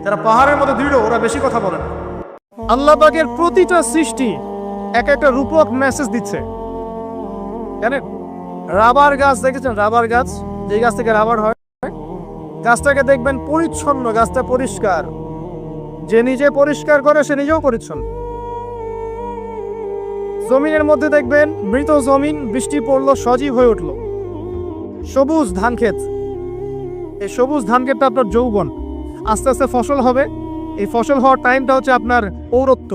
যারা পাহাড়ের মতো দৃঢ় ওরা বেশি কথা বলে না। আল্লাহ পাকের প্রতিটা সৃষ্টি এক একটা রূপক মেসেজ দিচ্ছে, জানেন? রাবার গাছ দেখেছেন? রাবার গাছ, যে গাছ থেকে রাবার হয়, গাছটাকে দেখবেন পরিচ্ছন্ন, গাছটা পরিষ্কার। যে নিজে পরিষ্কার করে সে নিজেও পরিচ্ছন্ন। জমিনের মধ্যে দেখবেন মৃত জমিন, বৃষ্টি পড়লো সজীব হয়ে উঠলো। সবুজ ধান ক্ষেত, এই সবুজ ধান ক্ষেতটা আপনার যৌবন, আস্তে আস্তে ফসল হবে। এই ফসল হওয়ার টাইমটা হচ্ছে আপনার পৌরত্ব।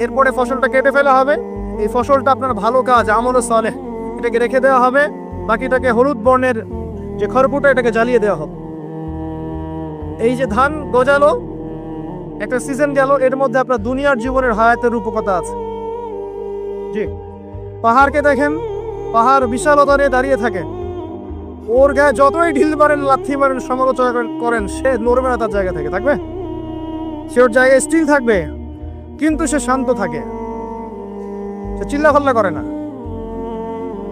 এরপরে ফসলটা কেটে ফেলা হবে। এই ফসলটা আপনার ভালো কাজ, আমলে সালেহ, এটাকে রেখে দেওয়া হবে। বাকিটাকে হলুদ বর্ণের যে খড়কুটা, এটাকে জ্বালিয়ে দেওয়া হবে। এই যে ধান গজালো, একটা সিজন গেল, এর মধ্যে আপনার দুনিয়ার জীবনের হায়াতের রূপকথা আছে। জি, পাহাড়কে দেখেন, পাহাড় বিশালতা নিয়ে দাঁড়িয়ে থাকে। ওর গায়ে যতই ঢিল মারেন, লাথি মারেন, সমালোচনা করেন, সে নড়বে না তার জায়গা থেকে, থাকবে। সে ওর জায়গায় স্টিল থাকবে, কিন্তু সে শান্ত থাকে, সে চিল্লাফাল্লা করে না।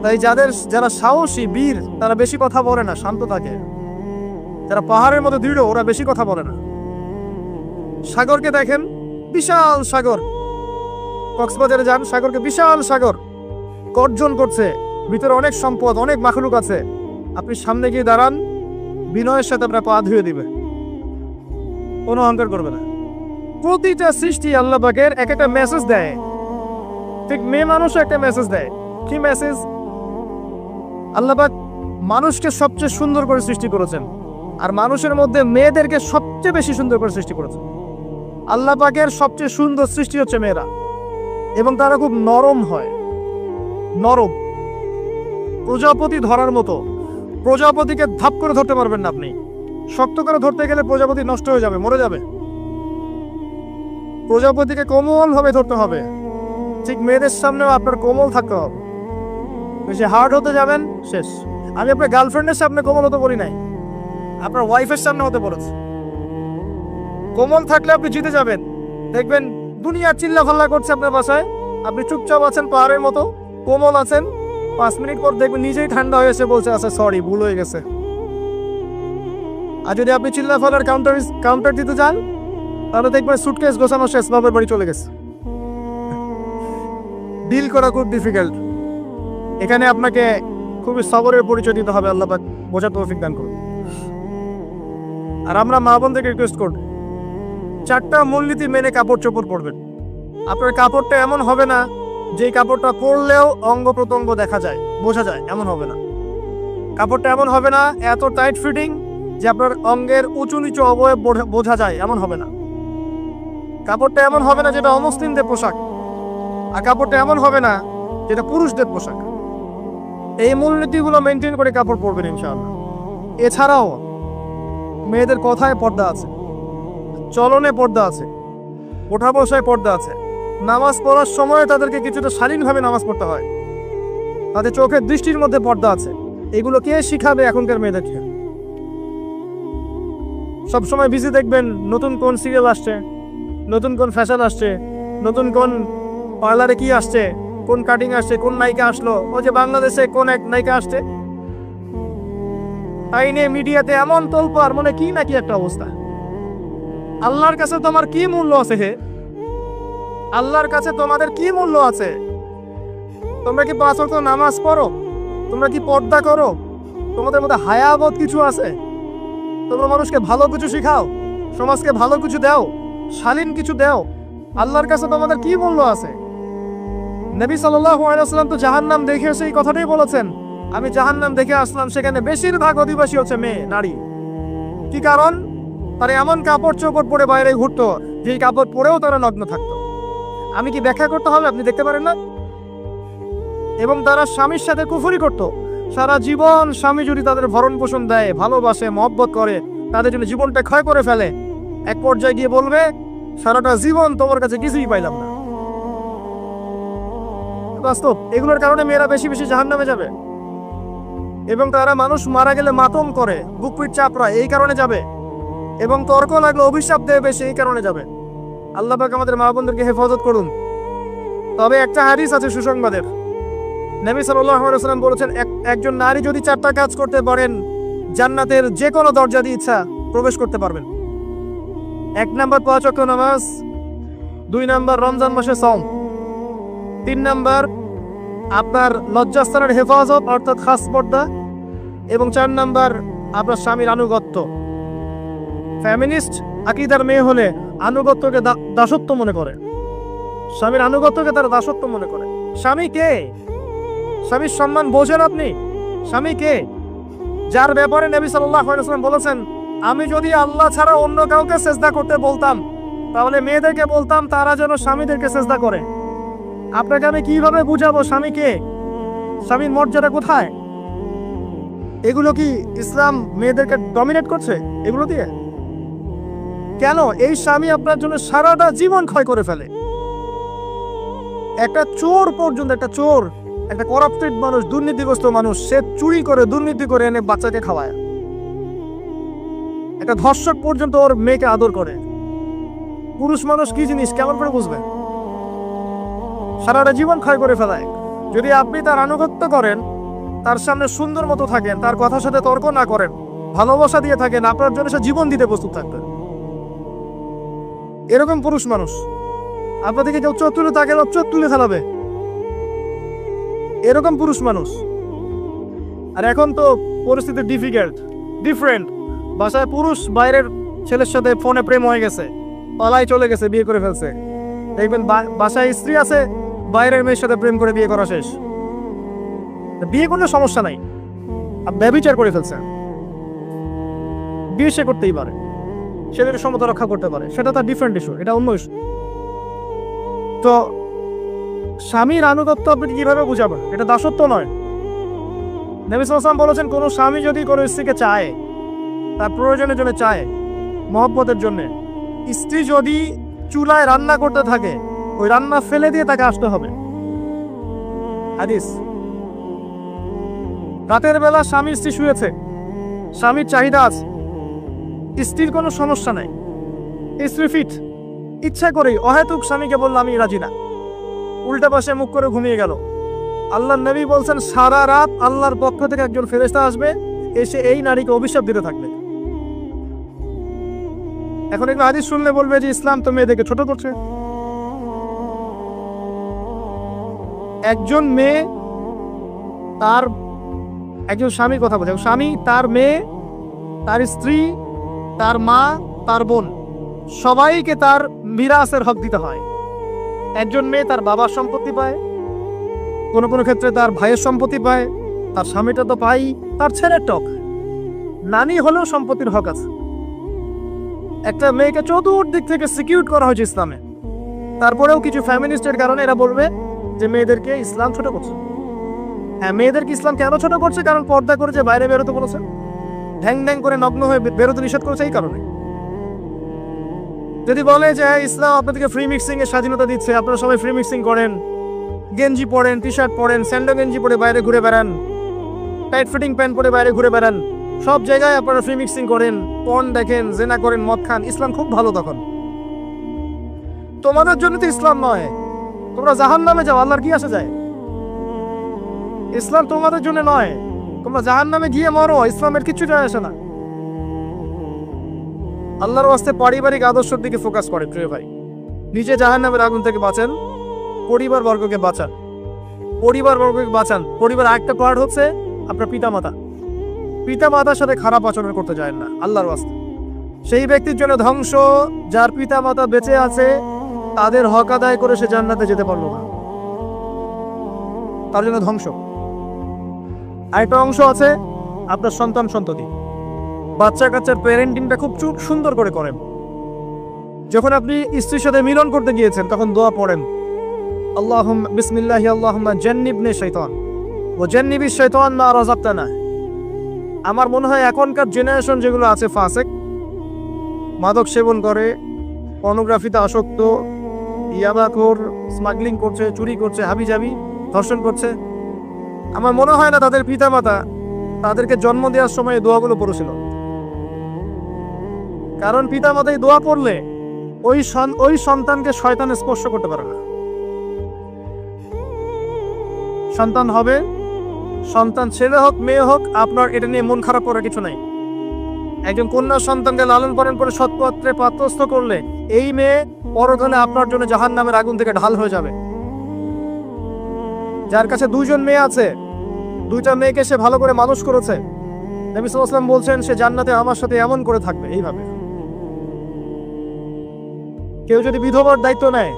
তাই যারা সাহসী বীর, তারা বেশি কথা বলে না, শান্ত থাকে। যারা পাহাড়ের মতো দৃঢ়, ওরা বেশি কথা বলে না। সাগরকে দেখেন, বিশাল সাগর। কক্সবাজারে যান, সাগরকে বিশাল সাগর গর্জন করছে, ভিতরে অনেক সম্পদ, অনেক মাখলুক আছে। আপনি সামনে গিয়ে দাঁড়ান, বিনয়ের সাথে আপনার পা ধুয়ে দিবে, কোনো অহংকার করবে না। প্রতিটা সৃষ্টি আল্লাহ পাকের এক একটা মেসেজ দেয়। ঠিক মেয়ে মানুষও একটা মেসেজ দেয়। কি মেসেজ? আল্লাহ পাক মানুষকে সবচেয়ে সুন্দর করে সৃষ্টি করেছেন, আর মানুষের মধ্যে মেয়েদেরকে সবচেয়ে বেশি সুন্দর করে সৃষ্টি করেছেন। আল্লাহ পাকের সবচেয়ে সুন্দর সৃষ্টি হচ্ছে মেয়েরা, এবং তারা খুব নরম হয়, নরম, প্রজাপতি ধরার মতো। প্রজাপতিকে ধাপ করে ধরতে পারবেন না আপনি, শক্ত করে ধরতে গেলে প্রজাপতি নষ্ট হয়ে যাবে, মরে যাবে। প্রজাপতিকে কোমল ভাবে ধরতে হবে। ঠিক মেয়েদের সামনেও আপনার কোমল থাকতে হবে। বেশি হার্ড হতে যাবেন, শেষ। আমি আপনার গার্লফ্রেন্ডের সামনে কোমল হতে বলি নাই, আপনার ওয়াইফের সামনে হতে বলেছি। কোমল থাকলে আপনি জিতে যাবেন। দেখবেন দুনিয়া চিল্লা ফাল্লা করছে আপনার বাসায়, আপনি চুপচাপ আছেন, পাহাড়ের মতো কোমল আছেন। 5 মিনিট পর দেখবেন নিজেই ঠান্ডা হয়ে এসে বলছে, আচ্ছা সরি, ভুল হয়ে গেছে। আর যদি আপনি চিল্লা ফাল্লার কাউন্টার দিতে যান, তাহলে দেখবেন সুটকেস গোছানো শেষ, বাবার বাড়ি চলে গেছে। ডিল করা খুব ডিফিকাল্ট। এখানে আপনাকে খুবই সবরের পরিচয় দিতে হবে। আল্লাহ পাক বোঝার তৌফিক দান করুন। আর আমরা মা বোনদেরকে রিকোয়েস্ট করব, 4টা মূলনীতি মেনে কাপড় চোপড় পরবেন। আপনার কাপড়টা এমন হবে না যে কাপড়টা পরলেও অঙ্গ প্রত্যঙ্গ দেখা যায়, বোঝা যায়, এমন হবে না। কাপড়টা এমন হবে না এত টাইট ফিটিং যে আপনার অঙ্গের উঁচু নিচু অবয়ব বোঝা যায়, এমন হবে না। কাপড়টা এমন হবে না যেটা অমুসলিমদের পোশাক, আর কাপড়টা এমন হবে না যেটা পুরুষদের পোশাক। এই মূলনীতিগুলো মেনটেন করে কাপড় পরবেন ইনশাআল্লাহ। এছাড়াও মেয়েদের কথায় পর্দা আছে, চলনে পর্দা আছে, ওঠা বসায় পর্দা আছে। নামাজ পড়ার সময় তাদেরকে কিছুটা শালীনভাবে নামাজ পড়তে হয়। তাদের চোখের দৃষ্টির মধ্যে পর্দা আছে। এগুলো কে শিখাবে এখনকার মেয়েদেরকে? সবসময় বিজি দেখবেন নতুন কোন সিরিয়াল আসছে, নতুন কোন ফ্যাশন আসছে, নতুন কোন পার্লারে কি আসছে, কোন কাটিং আসছে, কোন নায়িকা আসলো, ও যে বাংলাদেশে কোন এক নায়িকা আসছে, তাই নিয়ে মিডিয়াতে এমন তোলপাড়, মনে কি নাকি একটা অবস্থা। আল্লাহর কাছে তোমার কি মূল্য আছে? হে আল্লাহর কাছে তোমাদের কি মূল্য আছে? তোমরা কি 5 ওয়াক্ত নামাজ পড়ো? তোমরা কি পর্দা করো? তোমাদের মধ্যে হায়াবোধ কিছু আছে? তোমরা মানুষকে ভালো কিছু শিখাও, সমাজকে ভালো কিছু দাও, শালীন কিছু দাও। আল্লাহর কাছে তোমাদের কি মূল্য আছে? নবী সাল্লাল্লাহু আলাইহি ওয়াসাল্লাম তো জাহান্নাম দেখে এসে এই কথাটাই বলেছেন, আমি জাহান্নাম দেখে আসলাম, সেখানে বেশিরভাগ অধিবাসী হচ্ছে মেয়ে, নারী। কি কারণ? তারা এমন কাপড় চোপড় পরে বাইরে ঘুরতো, যে কাপড় পরেও তারা নগ্ন থাকতো। আমি কি ব্যাখ্যা করতে হবে? আপনি দেখতে পারেন না? এবং তারা স্বামীর সাথে কুফরি করত। সারা জীবন স্বামী যদি তাদের ভরণ পোষণ দেয়, ভালোবাসে, মহব্বত করে, তাদের জন্য জীবনটা ক্ষয় করে ফেলে, এক পর্যায়ে গিয়ে বলবে, সারাটা জীবন তোমার কাছে কিছুই পাইলাম না। বাস্তব। এগুলোর কারণে মেয়েরা বেশি বেশি জাহান্নামে যাবে। এবং তারা মানুষ মারা গেলে মাতম করে, বুক পিঠ চাপড়ায়, এই কারণে যাবে। এবং তর্ক লাগলে অভিশাপ দেবে, সেই কারণে যাবে। আল্লাহ পাক আমাদের মা বোনদেরকে হেফাজত করুন। তবে একটা হাদিস আছে সুসংবাদের। নবী সাল্লাল্লাহু আলাইহি ওয়াসাল্লাম বলেছেন, একজন নারী যদি 4টা কাজ করতে পারেন, জান্নাতের যে কোনো দরজা দিয়ে ইচ্ছা প্রবেশ করতে পারবেন। 1 নাম্বার 5 ওয়াক্ত নামাজ, 2 নাম্বার রমজান মাসে সওম, 3 নাম্বার আপনার লজ্জাস্থানের হেফাজত অর্থাৎ খাস পর্দা, এবং 4 নাম্বার আপনার স্বামীর আনুগত্য। ফ্যামিনিস্ট আকীদার মেয়ে হলে আনুগত্যকে দাসত্ব মনে করে, স্বামীর আনুগত্যকে তারা দাসত্ব মনে করে। স্বামী কে? স্বামীর সম্মান বোঝেন আপনি? স্বামী কে? যার ব্যাপারে নবী সাল্লাল্লাহু আলাইহি ওয়াসাল্লাম বলেছেন, আমি যদি আল্লাহ ছাড়া অন্য কাউকে সেজদা করতে বলতাম তাহলে মেয়েদেরকে বলতাম তারা যেন স্বামীদেরকে সেজদা করে। আপনাকে আমি কিভাবে বুঝাবো স্বামী কে, স্বামীর মর্যাদা কোথায়? এগুলো কি ইসলাম মেয়েদেরকে ডমিনেট করছে এগুলো দিয়ে? কেন? এই স্বামী আপনার জন্য সারাটা জীবন ক্ষয় করে ফেলে। একটা চোর পর্যন্ত, একটা চোর, একটা করাপ্টেড মানুষ, দুর্নীতিগ্রস্ত মানুষ, সে চুরি করে দুর্নীতি করে এনে বাচ্চাকে খাওয়ায়। একটা ধর্ষক পর্যন্ত ওর মেয়েকে আদর করে। পুরুষ মানুষ কি জিনিস কেমন করে বুঝবেন? সারাটা জীবন ক্ষয় করে ফেলায়। যদি আপনি তার আনুগত্য করেন, তার সামনে সুন্দর মতো থাকেন, তার কথার সাথে তর্ক না করেন, ভালোবাসা দিয়ে থাকেন, আপনার জন্য সে জীবন দিতে প্রস্তুত থাকবে। এরকম পুরুষ মানুষ আপনাদেরকে কেউ চোখ তুলে তাকে চোখ তুলে ফেলাবে, এরকম পুরুষ মানুষ। আর এখন তো পরিস্থিতি ডিফারেন্ট। বাসায় পুরুষ বাইরের ছেলের সাথে ফোনে প্রেম হয়ে গেছে, পালাই চলে গেছে, বিয়ে করে ফেলছে। দেখবেন বাসায় স্ত্রী আছে, বাইরের মেয়ের সাথে প্রেম করে বিয়ে করা শেষ। বিয়ে কোনো সমস্যা নাই, ব্যভিচার করে ফেলছে। বিয়ে সে করতেই পারে, সেদের সমতা রক্ষা করতে পারে, সেটা তার ডিফারেন্ট ইস্যু, এটা অন্য ইস্যু। তো স্বামীর আনুগত্য আপনি কিভাবে বুঝাবেন? এটা দাসত্ব নয়। নবী সাল্লাল্লাহু আলাইহি ওয়াসাল্লাম বলেছেন, কোন স্বামী যদি কোনো স্ত্রীকে চায়, তার প্রয়োজনের জন্য চায়, মহব্বতের জন্য, স্ত্রী যদি চুলায় রান্না করতে থাকে, ওই রান্না ফেলে দিয়ে তাকে আসতে হবে। হাদিস। রাতের বেলা স্বামী স্ত্রী শুয়েছে, স্বামীর চাহিদা আছে, স্ত্রীর কোনো সমস্যা নাই, স্ত্রী ফিট, ইচ্ছা করেই অহেতুক স্বামীকে বলল আমি রাজি না, উল্টা পাশে মুখ করে ঘুমিয়ে গেল। আল্লাহর নবী বলছেন সারা রাত আল্লাহর পক্ষ থেকে একজন ফেরেশতা আসবে, এসে এই নারীকে অভিশাপ দিতে থাকবে। এখন একটু হাদিস শুনলে বলবে যে ইসলাম তো মেয়েদেরকে ছোট করছে। একজন মেয়ে তার একজন স্বামীর কথা বলছে, স্বামী তার মেয়ে, তার স্ত্রী, তার মা, তার বোন, সবাইকে তার মিরাসের হক দিতে হয়। একজন মেয়ে তার বাবার সম্পত্তি পায়, কোনো কোনো ক্ষেত্রে তার ভাইয়ের সম্পত্তি পায়, তার স্বামীটা তো পাই, তার ছেলের টক, নানি হলেও সম্পত্তির হক আছে। একটা মেয়েকে চতুর্দিক থেকে সিকিউর করা হয়েছে ইসলামে। তারপরেও কিছু ফ্যামিনিস্টের কারণে এরা বলবে যে মেয়েদেরকে ইসলাম ছোট করছে। হ্যাঁ, মেয়েদেরকে ইসলাম কেন ছোট করছে? কারণ পর্দা করে যে বাইরে বেরোতে বলেছে, ঢ্যাং ঢ্যাং করে নগ্ন হয়ে বেরোতে নিষেধ করেছে, এই কারণে। যদি বলে যে ইসলাম আপনাদেরকে ফ্রি মিক্সিং এর স্বাধীনতা দিচ্ছে, আপনারা সবাই ফ্রি মিক্সিং করেন, গেঞ্জি পরেন, টি শার্ট পরেন, স্যান্ডো গেঞ্জি পরে বাইরে ঘুরে বেড়ান, টাইট ফিটিং প্যান্ট পরে বাইরে ঘুরে বেড়ান, সব জায়গায় আপনারা ফ্রি মিক্সিং করেন, পর্ন দেখেন, জেনা করেন, মদ খান, ইসলাম খুব ভালো। তখন তোমাদের জন্য তো ইসলাম নয়, তোমরা জাহান্নামে যাও, আল্লাহর কি আসে যায়? ইসলাম তোমাদের জন্য নয়, তোমরা জাহান্নামে গিয়ে মরো, ইসলামের কিছু যায় আসে না। আল্লাহর ওয়াস্তে পারিবারিক আদর্শের দিকে ফোকাস করে প্রিয় ভাই। নিজে জাহান্নামের আগুন থেকে বাঁচেন, পরিবার বর্গকে বাঁচান, পরিবার একটা পার্ট হচ্ছে আপনার পিতামাতার সাথে খারাপ আচরণ করতে যায় না আল্লাহর ওয়াস্তে। সেই ব্যক্তির জন্য ধ্বংস যার পিতামাতা বেঁচে আছে, তাদের হক আদায় করে সে জান্নাতে যেতে পারলো না, তার জন্য ধ্বংস। আরেকটা অংশ আছে আপনার সন্ততি, বাচ্চা কাচ্চার প্যারেন্টিংটা খুব সুন্দর করে করেন। যখন আপনি স্ত্রীর সাথে মিলন করতে গিয়েছেন তখন দোয়া পড়েন, আল্লাহুম্মা বিসমিল্লাহি আল্লাহুম্মা জান্নিবনি শাইতান ওয়া জান্নিবিশ শাইতান মা রাযাকতানা। আমার মনে হয় এখনকার জেনারেশন যেগুলো আছে ফাসেক, মাদক সেবন করে, পর্নোগ্রাফিতে আসক্ত, ইয়াবাখোর, স্মাগলিং করছে, চুরি করছে, হাবিজাবি, ধর্ষণ করছে, আমার মনে হয় না তাদের পিতামাতা তাদেরকে জন্ম দেওয়ার সময় দোয়াগুলো পড়েছিল। কারণ পিতামাতা এই দোয়া পড়লে ওই সন্তানকে শয়তান স্পর্শ করতে পারে না। সন্তান হবে, সন্তান ছেলে হোক মেয়ে হোক, আপনার এটা নিয়ে মন খারাপ করার কিছু নাই। একজন কন্যা সন্তানকে লালন পালন করে সৎপত্রে পাত্রস্থ করলে এই মেয়ে পরকালে আপনার জন্য জাহান্নামের আগুন থেকে ঢাল হয়ে যাবে। যার কাছে দুইজন মেয়ে আছে, দুইটা মেয়েকে সে ভালো করে মানুষ করেছে, নবী সাল্লাল্লাহু আলাইহি ওয়াসাল্লাম বলছেন সে জান্নাতে আমার সাথে এমন করে থাকবে। এইভাবে কেউ যদি বিধবার দায়িত্ব নেয়,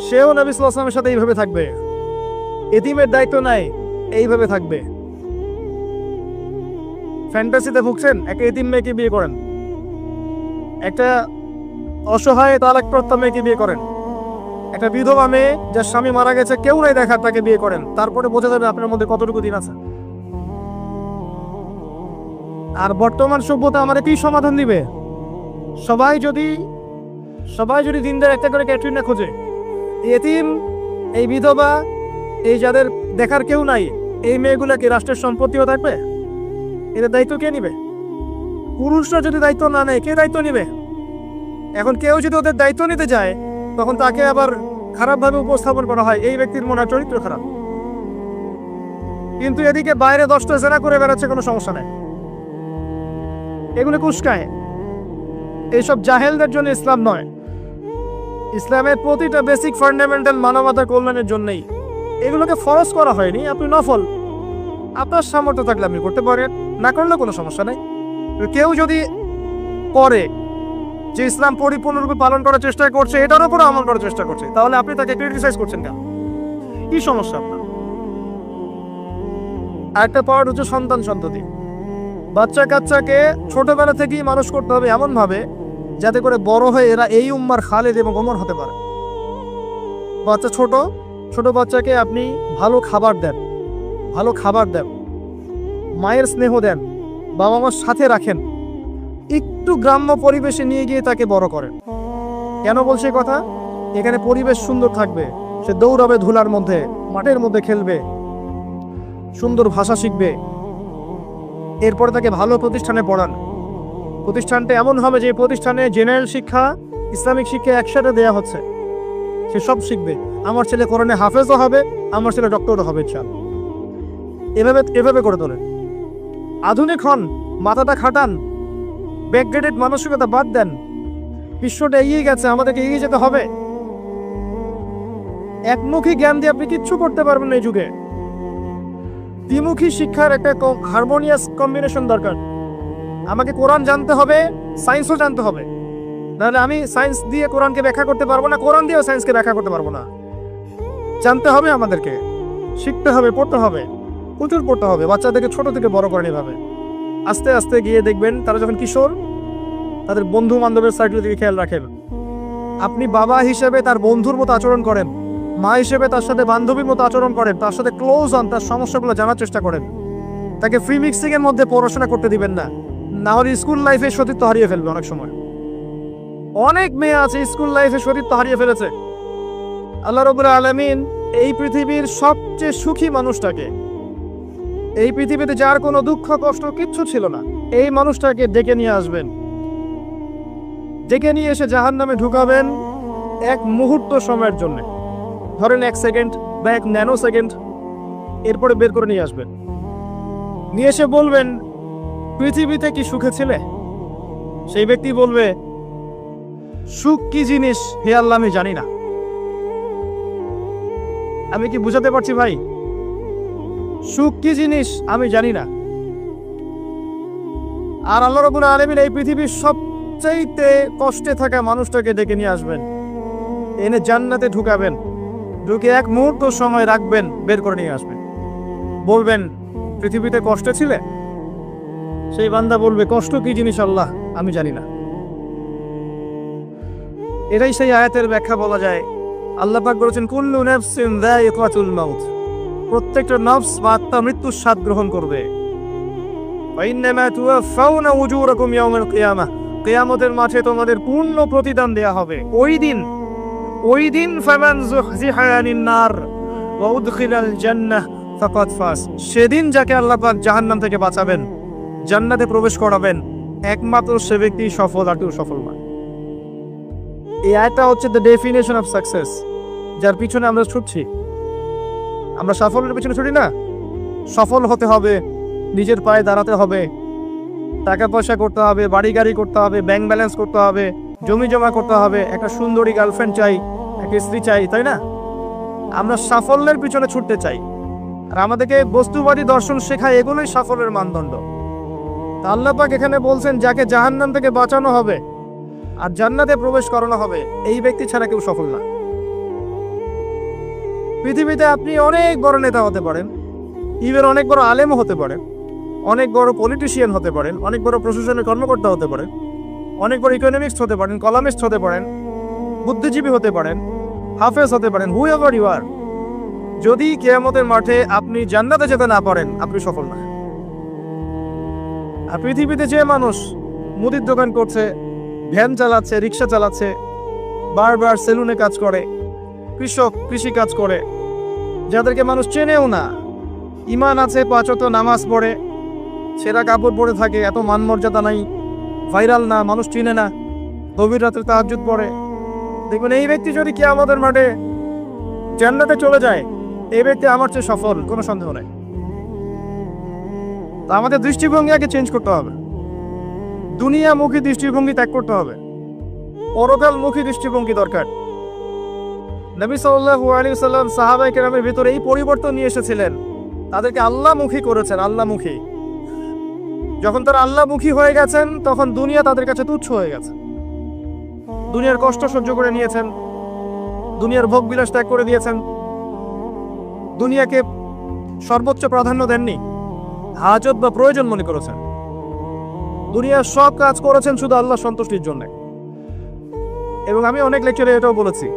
সেও নবী সাল্লাল্লাহু আলাইহি ওয়াসাল্লামের সাথে এইভাবে থাকবে। এতিমের দায়িত্ব নেয়, এইভাবে থাকবে। ফ্যান্টাসিতে ভুগছেন, একটা এতিম মেয়েকে বিয়ে করেন, একটা অসহায় তালাকপ্রাপ্ত মেয়েকে বিয়ে করেন, একটা বিধবা মেয়ে যার স্বামী মারা গেছে, কেউ নাই দেখার, তাকে বিয়ে করেন, তারপরে বোঝা যাবে আপনার মধ্যে কতটুকু দিন আছে। আর বর্তমান সভ্যতা আমাদের কি সমাধান দিবে? সবাই যদি দিনদার একটা করে ক্যাটরিনা খোঁজে, এতিম, এই বিধবা, এই যাদের দেখার কেউ নাই, এই মেয়েগুলাকে রাষ্ট্রের সম্পত্তিও থাকবে? এদের দায়িত্ব কে নিবে? পুরুষরা যদি দায়িত্ব না নেয়, কে দায়িত্ব নিবে? এখন কেউ যদি ওদের দায়িত্ব নিতে যায়, তখন তাকে আবার খারাপভাবে উপস্থাপন করা হয়, এই ব্যক্তির মনে হয় চরিত্র খারাপ। কিন্তু এদিকে বাইরে 10টা জেনা করে বেড়াচ্ছে, কোনো সমস্যা নেই, এগুলো কুস্কায়। এইসব জাহেলদের জন্য ইসলাম নয়। ইসলামের প্রতিটা বেসিক ফান্ডামেন্টাল মানবতার কল্যাণের জন্যই এগুলোকে ফরজ করা হয়নি। আপনি নফল, আপনার সামর্থ্য থাকলে আপনি করতে পারেন, না করলে কোনো সমস্যা নেই। কেউ যদি করে যে ইসলাম পরিপূর্ণরূপে পালন করার চেষ্টা করছে, এটার উপর আমল করার চেষ্টা করছে, তাহলে আপনি তাকে ক্রিটিসাইজ করছেন কেন? কি সমস্যা আপনার? আরেকটা পাওয়ার হচ্ছে সন্তান সন্ততি। বাচ্চা কাচ্চাকে ছোটবেলা থেকেই মানুষ করতে হবে এমন ভাবে যাতে করে বড় হয়ে এরা এই উম্মার খালেদ এবং ওমর হতে পারে। বাচ্চা ছোট বাচ্চাকে আপনি ভালো খাবার দেন, মায়ের স্নেহ দেন, বাবা মার সাথে রাখেন, একটু গ্রাম্য পরিবেশে নিয়ে গিয়ে তাকে বড় করেন। কেন বলছে কথা? এখানে পরিবেশ সুন্দর থাকবে, সে দৌড়াবে, ধুলার মধ্যে, মাঠের মধ্যে খেলবে, সুন্দর ভাষা শিখবে। এরপরে তাকে ভালো প্রতিষ্ঠানে পড়ান। প্রতিষ্ঠানটা এমন হবে যে প্রতিষ্ঠানে জেনারেল শিক্ষা, ইসলামিক শিক্ষা একসাথে দেয়া হচ্ছে, সে সব শিখবে। আমার ছেলে কোরআনে হাফেজও হবে, আমার ছেলে ডক্টরও হবে, এভাবে করে তোলেন। আধুনিক হন, মাথাটা খাটান, ব্যাকগ্রেডেড মানসিকতা বাদ দেন। বিশ্বটা এগিয়ে গেছে, আমাদেরকে এগিয়ে যেতে হবে। একমুখী জ্ঞান দিয়ে আপনি কিচ্ছু করতে পারবেন না এই যুগে। দ্বিমুখী শিক্ষার একটা হারমোনিয়াস কম্বিনেশন দরকার। আমাকে কোরআন জানতে হবে, সায়েন্সও জানতে হবে, নাহলে আমি সায়েন্স দিয়ে কোরআনকে ব্যাখ্যা করতে পারবো না, কোরআন দিয়েও সায়েন্সকে ব্যাখ্যা করতে পারবো না। জানতে হবে, আমাদেরকে শিখতে হবে, পড়তে হবে, প্রচুর পড়তে হবে। বাচ্চাদেরকে ছোট থেকে বড় করেন এভাবে। আস্তে আস্তে গিয়ে দেখবেন তারা যখন কিশোর, তাদের বন্ধু বান্ধবের সার্কেল থেকে খেয়াল রাখেন। আপনি বাবা হিসেবে তার বন্ধুর মতো আচরণ করেন, মা হিসেবে তার সাথে বান্ধবীর মতো আচরণ করেন, তার সাথে ক্লোজ হন, তার সমস্যাগুলো জানার চেষ্টা করেন। তাকে ফ্রি মিক্সিং এর মধ্যে পড়াশোনা করতে দিবেন না, না হলে স্কুল লাইফে সতীত্ব হারিয়ে ফেলবে। অনেক সময় অনেক মেয়ে আছে স্কুল লাইফে সতীত্ব হারিয়ে ফেলেছে। আল্লাহ রাব্বুল আলামিন এই পৃথিবীর সবচেয়ে সুখী মানুষটাকে, এই পৃথিবীতে যার কোনো দুঃখ কষ্ট কিচ্ছু ছিল না, এই মানুষটাকে ডেকে নিয়ে আসবেন, ডেকে নিয়ে এসে জাহান্নামে ঢুকাবেন এক মুহূর্ত সময়ের জন্য, ধরেন 1 সেকেন্ড বা 1 ন্যানো সেকেন্ড। এরপরে বের করে নিয়ে আসবেন, নিয়ে এসে বলবেন পৃথিবীতে কি সুখে ছিলে? সেই ব্যক্তি বলবে সুখ কি জিনিস হে আল্লাহ আমি জানি না। আমি কি বুঝাতে পারছি ভাই? সুখ কি জিনিস আমি জানি না। আর আল্লাহ রাব্বুল আলামিন এই পৃথিবীর সবচাইতে কষ্টে থাকা মানুষটাকে ডেকে নিয়ে আসবেন, এনে জান্নাতে ঢুকাবেন, ঢুকে 1 মুহূর্ত সময় রাখবেন, বের করে নিয়ে আসবেন। বলবেন পৃথিবীতে কষ্টে ছিলে? সেই বান্দা বলবে কষ্ট কি জিনিস আল্লাহ আমি জানি না। এটাই সেই আয়াতের ব্যাখ্যা বলা যায়। আল্লাহ পাক বলেছেন কুল্লু নাফসিন যায়িকাতুল মাউত, প্রত্যেকটা নফস বা আত্মা মৃত্যুর স্বাদ গ্রহণ করবে। ওয়া ইন্নামা তুওয়াফাউনা উজুরাকুম ইয়াউমাল কিয়ামাহ, কিয়ামতের মাঠে তোমাদের পূর্ণ প্রতিদান দেয়া হবে। ওই দিন ফামান যুহজিহা আনিন নার ওয়া উদখিলাল জান্নাহ ফাকাদ ফাজ, সেদিন যাকে আল্লাহ পাক জাহান্নাম থেকে বাঁচাবেন, জান্নাতে প্রবেশ করাবেন, একমাত্র সে ব্যক্তি সফল, আর কেউ সফল নয়। এই আয়াতটা হচ্ছে দ্য ডেফিনেশন অফ সাকসেস, যার পিছনে আমরা ছুটছি। আমরা সাফল্যের পিছনে ছুটি না, সফল হতে হবে, নিজের পায়ে দাঁড়াতে হবে, টাকা পয়সা করতে হবে, বাড়ি গাড়ি করতে হবে, ব্যাংক ব্যালেন্স করতে হবে, জমি জমা করতে হবে, একটা সুন্দরী গার্লফ্রেন্ড চাই, একটা স্ত্রী চাই, তাই না? আমরা সাফল্যের পিছনে ছুটতে চাই, আর আমাদেরকে বস্তুবাদী দর্শন শেখায়, এগুলোই সাফল্যের মানদণ্ড। তা আল্লাহ পাক এখানে বলছেন, যাকে জাহান্নাম থেকে বাঁচানো হবে আর জান্নাতে প্রবেশ করানো হবে, এই ব্যক্তি ছাড়া কেউ সফল না। পৃথিবীতে আপনি অনেক বড় নেতা হতে পারেন, ইভেন অনেক বড় আলেমও হতে পারেন, অনেক বড় পলিটিশিয়ান হতে পারেন, অনেক বড় প্রশাসনের কর্মকর্তা হতে পারেন, অনেক বড় ইকোনমিক্স হতে পারেন, কলামিস্ট হতে পারেন, বুদ্ধিজীবী হতে পারেন, হাফেজ হতে পারেন, হু এভার ইউ আর, যদি কিয়ামতের মাঠে আপনি জান্নাতে যেতে না পারেন, আপনি সফল না। আর পৃথিবীতে যে মানুষ মুদির দোকান করছে, ভ্যান চালাচ্ছে, রিক্সা চালাচ্ছে, বারবার সেলুনে কাজ করে, কৃষক কৃষি কাজ করে, যাদেরকে মানুষ চেনেও না, ইমান আছে, 5 ওয়াক্ত নামাজ পড়ে, ছেঁড়া কাপড় পরে থাকে, এত মান মর্যাদা নাই, ভাইরাল না, মানুষ চিনে না, গভীর রাতে তাহাজ্জুদ পড়ে, দেখবেন এই ব্যক্তি যদি কিয়ামতের মাঠে জান্নাতে চলে যায়, এই ব্যক্তি আমার চেয়ে সফল, কোনো সন্দেহ নাই। তা আমাদের দৃষ্টিভঙ্গি আগে চেঞ্জ করতে হবে, দুনিয়ামুখী দৃষ্টিভঙ্গি ত্যাগ করতে হবে, পরকালমুখী দৃষ্টিভঙ্গি দরকার। নবী সাল্লাল্লাহু আলাইহি ওয়াসাল্লাম সাহাবায়ে কেরামের ভিতরে এই পরিবর্তন নিয়ে এসেছিলেন, তাদেরকে আল্লাহমুখী করেছেন, আল্লাহমুখী। যখন তারা আল্লাহমুখী হয়ে গেছেন, তখন দুনিয়া তাদের কাছে তুচ্ছ হয়ে গেছে। দুনিয়ার কষ্ট সহ্য করে নিয়েছেন, দুনিয়ার ভোগ বিলাস ত্যাগ করে দিয়েছেন, দুনিয়াকে সর্বোচ্চ প্রাধান্য দেননি, হাজত বা প্রয়োজন মনে করেছেন। দুনিয়ার সব কাজ করেছেন শুধু আল্লাহ সন্তুষ্টির জন্য। এবং আমি অনেক লেকচারে এটাও বলেছি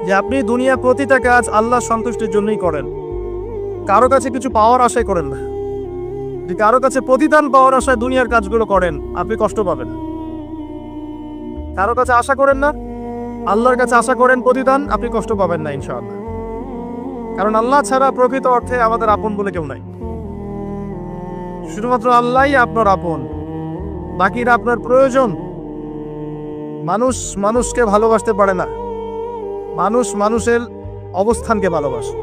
যে আপনি দুনিয়া প্রতিটা কাজ আল্লাহ সন্তুষ্টির জন্যই করেন, কারো কাছে কিছু পাওয়ার আশায় করেন না। যদি কারো কাছে প্রতিদান পাওয়ার আশায় দুনিয়ার কাজগুলো করেন, আপনি কষ্ট পাবেন। কারো কাছে আশা করেন না, আল্লাহর কাছে আশা করেন প্রতিদান, আপনি কষ্ট পাবেন না ইনশাআল্লাহ। কারণ আল্লাহ ছাড়া প্রকৃত অর্থে আমাদের আপন বলে কেউ নাই, শুধুমাত্র আল্লাহই আপনার আপন, বাকিরা আপনার প্রয়োজন। মানুষ মানুষকে ভালোবাসতে পারে না, মানুষ মানুষের অবস্থানকে ভালোবাসে।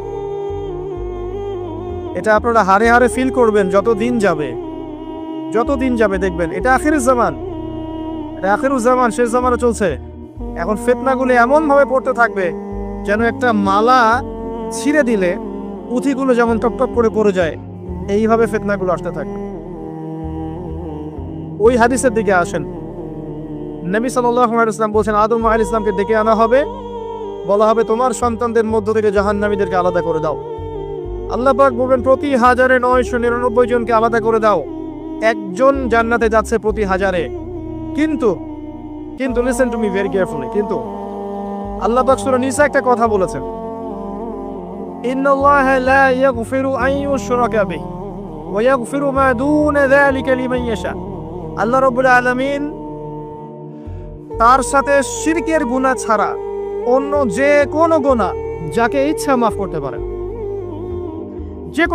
এটা আপনারা হারে হারে ফিল করবেন যত দিন যাবে দেখবেন এটা আখিরুজ জামান, এটা আখিরুজ জামান, শেষ জামানে চলছে। এখন ফিতনাগুলো এমন ভাবে পড়তে থাকবে যেন একটা মালা ছিঁড়ে দিলে পুঁথিগুলো যেমন টপটপ করে পড়ে যায়, এইভাবে ফিতনাগুলো আসতে থাকবে। ওই হাদিসের দিকে আসেন, নবী সাল্লাল্লাহু আলাইহি ওয়াসাল্লাম বলেছেন, আদম আলাইহিস সালামকে ডেকে আনা হবে, বলা হবে তোমার সন্তানদের মধ্য থেকে জাহান্নামীদেরকে আলাদা করে দাও। আল্লাহ পাক বলবেন প্রতি 1999 জনকে আলাদা করে দাও, একজন জান্নাতে যাচ্ছে প্রতি 1000-এ। কিন্তু listen to me very carefully, কিন্তু আল্লাহ পাক সূরা নিসা একটা কথা বলেছেন, ইন্নাল্লাহা লা ইয়াগফিরু আন ইউশরাকা বিহি ওয়া ইয়াগফিরু মা দুনা যালিকা লিমান ইয়াশা। আল্লাহ রাব্বুল আলামিন তার সাথে শিরকের গুনাহ ছাড়া অন্য যে কোনো গুনাহ যাকে ইচ্ছা মাফ করতে পারেন। যে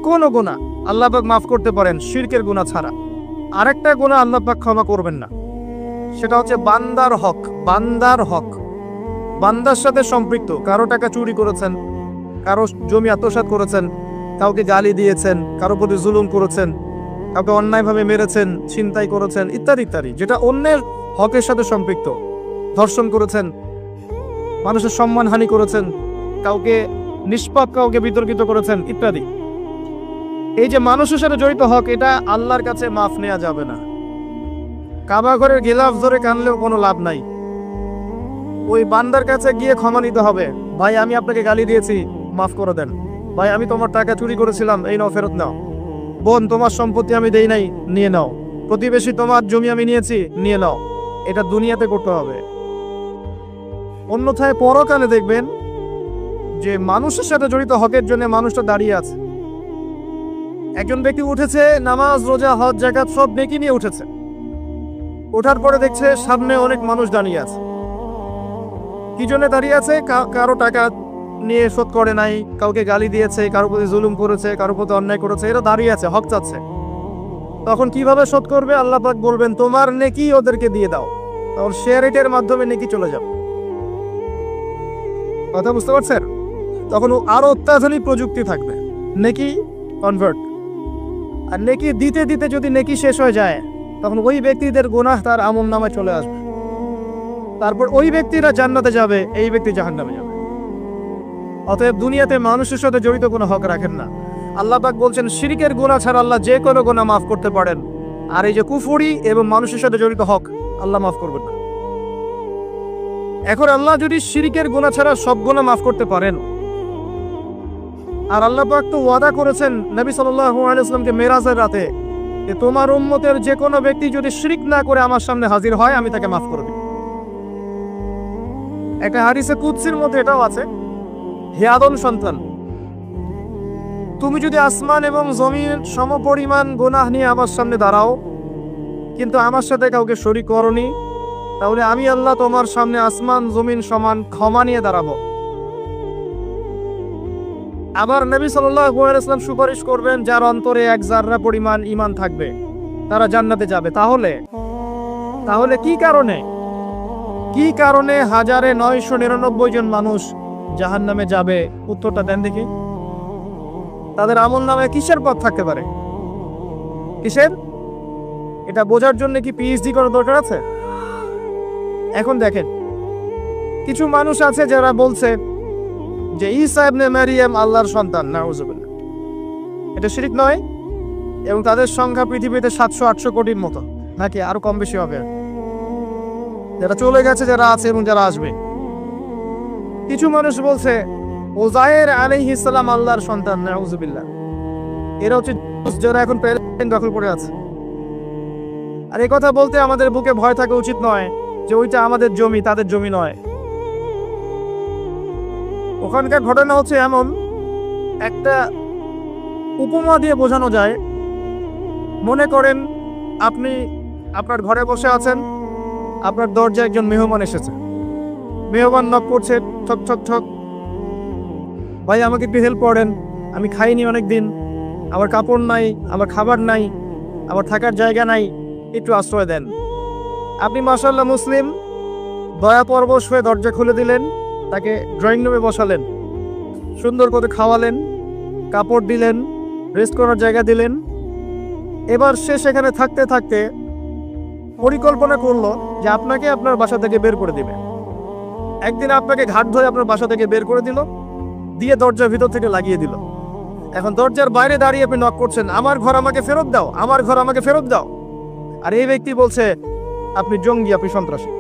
কোনো গুনাহ আল্লাহ পাক মাফ করতে পারেন শিরকের গুনাহ ছাড়া। আরেকটা গুনাহ আল্লাহ পাক ক্ষমা করবেন না, সেটা হচ্ছে বান্দার হক। বান্দার সাথে সম্পৃক্ত, কারো টাকা চুরি করেছেন, কারো জমি আত্মসাৎ করেছেন, কাউকে গালি দিয়েছেন, কারো প্রতি জুলুম করেছেন, কাউকে অন্যায়ভাবে মেরেছেন, ছিনতাই করেছেন, ইত্যাদি ইত্যাদি, যেটা অন্যের হকের সাথে সম্পৃক্ত। ধর্ষণ করেছেন, মানুষের সম্মানহানি করেছেন, কাউকে নিষ্পাপ কাউকে বিতর্কিত করেছেন ইত্যাদি। এই যে মানুষের সাথে জড়িত হক, এটা আল্লাহর কাছে মাফ নেওয়া যাবে না। কাবা ঘরের গিলাফ ধরে কানলেও কোনো লাভ নাই, ওই বান্দার কাছে গিয়ে ক্ষমা নিতে হবে। ভাই আমি আপনাকে গালি দিয়েছি, মাফ করে দেন। ভাই আমি তোমার টাকা চুরি করেছিলাম, এই নাও ফেরত নাও। বোন তোমার সম্পত্তি আমি দেই নাই, নিয়ে নাও। প্রতিবেশী তোমার জমি আমি নিয়েছি, নিয়ে নাও। এটা দুনিয়াতে করতে হবে। অন্যথায় পরকালে দেখবেন যে মানুষের সাথে জড়িত হকের জন্য মানুষটা দাঁড়িয়ে আছে। একজন ব্যক্তি উঠেছে, নামাজ রোজা হজ যাকাত সব নেকি নিয়ে উঠেছে, ওঠার পরে দেখছে সামনে অনেক মানুষ দাঁড়িয়ে আছে। কি জন্য দাঁড়িয়ে আছে? কারো টাকা নিয়ে শোধ করে নাই, কাউকে গালি দিয়েছে, কারো প্রতি জুলুম করেছে, কারো প্রতি অন্যায় করেছে, এরা দাঁড়িয়ে আছে, হক চাচ্ছে। তখন কিভাবে শোধ করবে? আল্লাহ পাক বলবেন তোমার নেকি ওদেরকে দিয়ে দাও, তখন শেয়ার রেটের মাধ্যমে নেকি চলে যাবে। কথা বুঝতে পারছেন? তখন আরো অত্যাধুনিক প্রযুক্তি থাকবে, নেকি কনভার্ট। আর নেকি দিতে দিতে যদি নেকি শেষ হয়ে যায়, তখন ওই ব্যক্তিদের গুনাহ তার আমলনামায় চলে আসবে। তারপর ওই ব্যক্তিরা জান্নাতে যাবে, এই ব্যক্তি জাহান্নামে যাবে। অতএব দুনিয়াতে মানুষের সাথে জড়িত কোনো হক রাখেন না। আল্লাহ পাক বলছেন শিরকের গুনাহ ছাড়া আল্লাহ যে কোনো গুনাহ মাফ করতে পারেন, আর এই যে কুফরি এবং মানুষের সাথে জড়িত হক আল্লাহ মাফ করবেন না। এখন আল্লাহ যদি শিরকের গুনাহ ছাড়া সব গুনাহ মাফ করতে পারেন, আর আল্লাহ পাক তো ওয়াদা করেছেন নবী সাল্লাল্লাহু আলাইহি ওয়াসাল্লামকে মেরাজের রাতে যে তোমার উম্মতের যে কোনো ব্যক্তি যদি শিরক না করে আমার সামনে হাজির হয় আমি তাকে মাফ করে দেব। একটা হাদিসে কুদসির মধ্যে এটাও আছে, হে আদম সন্তান, তুমি যদি আসমান এবং জমিন সমপরিমাণ গুনাহ নিয়ে আমার সামনে দাঁড়াও কিন্তু আমার সাথে কাউকে শরীক করনি, তাহলে আমি আল্লাহ তোমার সামনে আসমান জমিন সমান ক্ষমা নিয়ে দাঁড়াবো। আবার নবী সাল্লাল্লাহু আলাইহি ওয়াসাল্লাম সুপারিশ করবেন যার অন্তরে এক জাররা পরিমাণ ঈমান থাকবে তারা জান্নাতে যাবে। তাহলে কি কারণে 1999 জন মানুষ জাহান্নামে যাবে? উত্তরটা দেন দেখি। তাদের আমলনামায় কিসের পথ থাকতে পারে? কিসের? এটা বোঝার জন্য কি পিএইচডি করার দরকার আছে? এখন দেখেন, কিছু মানুষ আছে যারা বলছে যে ঈসা ইবনে মারিয়াম আল্লাহর সন্তান, নাউযুবিল্লাহ। এটা শিরক নয়, এবং তাদের সংখ্যা পৃথিবীতে 700-800 কোটির মতো, নাকি আরো কম বেশি হবে, যারা চলে গেছে, যারা আছে এবং যারা আসবে। কিছু মানুষ বলছে উযায়ের আলাইহিস সালাম আল্লাহর সন্তান, নাউযুবিল্লাহ। এরা হচ্ছে যারা এখন প্যালেস্টাইন দখল করে আছে। আর এই কথা বলতে আমাদের বুকে ভয় থাকা উচিত নয় যে ওইটা আমাদের জমি, তাদের জমি নয়। ওখানকার ঘটনা হচ্ছে এমন, একটা উপমা দিয়ে বোঝানো যায়। মনে করেন আপনি আপনার ঘরে বসে আছেন, আপনার দরজায় একজন মেহমান এসেছে। মেহমান নক করছে, ঠক ঠক ঠক, ভাই আমাকে একটু হেল্প করেন, আমি খাইনি অনেক দিন, আমার কাপড় নাই, আমার খাবার নাই, আমার থাকার জায়গা নাই, একটু আশ্রয় দেন। আপনি মাশাআল্লাহ মুসলিম, দয়া পরবশ হয়ে দরজা খুলে দিলেন, তাকে ড্রয়িং রুমে বসালেন, সুন্দর করে খাওয়ালেন, কাপড় দিলেন, রেস্ট করার জায়গা দিলেন। এবার সে সেখানে থাকতে থাকতে পরিকল্পনা করলো যে আপনাকে আপনার বাসা থেকে বের করে দিবে। একদিন আপনাকে ঘাট ধরে আপনার বাসা থেকে বের করে দিল, দিয়ে দরজার ভিতর থেকে লাগিয়ে দিল। এখন দরজার বাইরে দাঁড়িয়ে আপনি নক করছেন, আমার ঘর আমাকে ফেরত দাও, আমার ঘর আমাকে ফেরত দাও। আর এই ব্যক্তি বলছে আপনি জঙ্গি, আপনি সন্ত্রাসী।